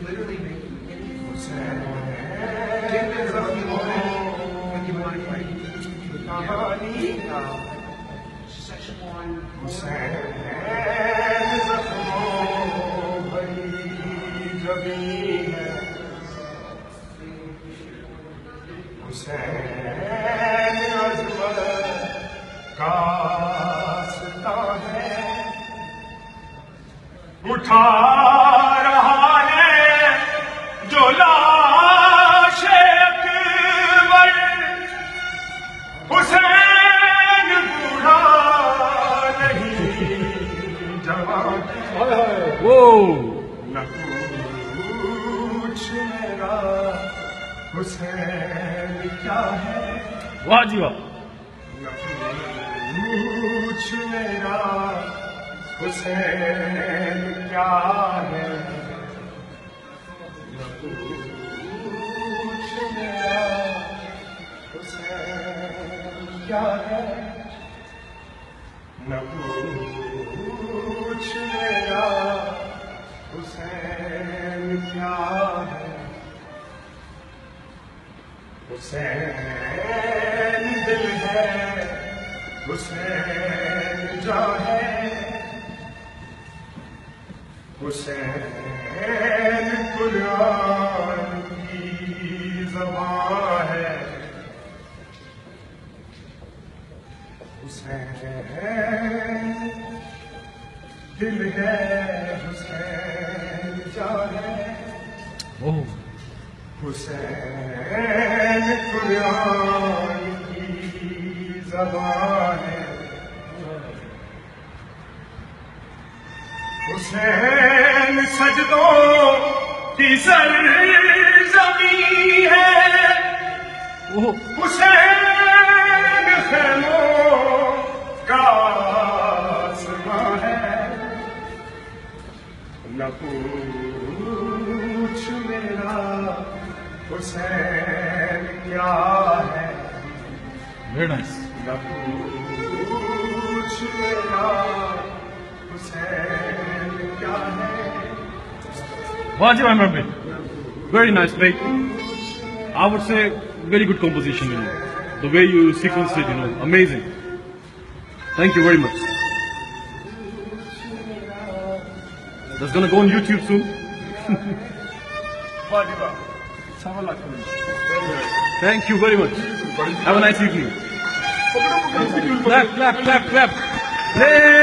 literally make you give me something when you want to fight. Section 1 उठा रहा है जो लाश अकबर, हुसैन बूढ़ा नहीं जवान। वो न पूछ मेरा हुसैन क्या है, वाह जी वाह। न पूछ मेरा हुसैन क्या है, न पूछ मेरा हुसैन क्या है, न पूछ मेरा हुसैन क्या है। हुसैन दिल है, हुसैन जान है, हुसैन कुरान की ज़बान है। हुसैन दिल है, हुसैन जान है, हुसैन कुरान की ज़बान है। हुसैन सजदों की सरज़मीं है, हुसैन खैमों का आसमां है। न पूछ मेरा हुसैन क्या है, वेरी नाइस। न पूछ मेरा हुसैन क्या है। वाह जी वाह मेहरबान, very nice mate. I would say very good composition, you know, the way you sequenced it, you know, amazing. Thank you very much. That's gonna go on YouTube soon. Thank you very much. Have a nice evening. Clap, clap, clap, clap. Hey!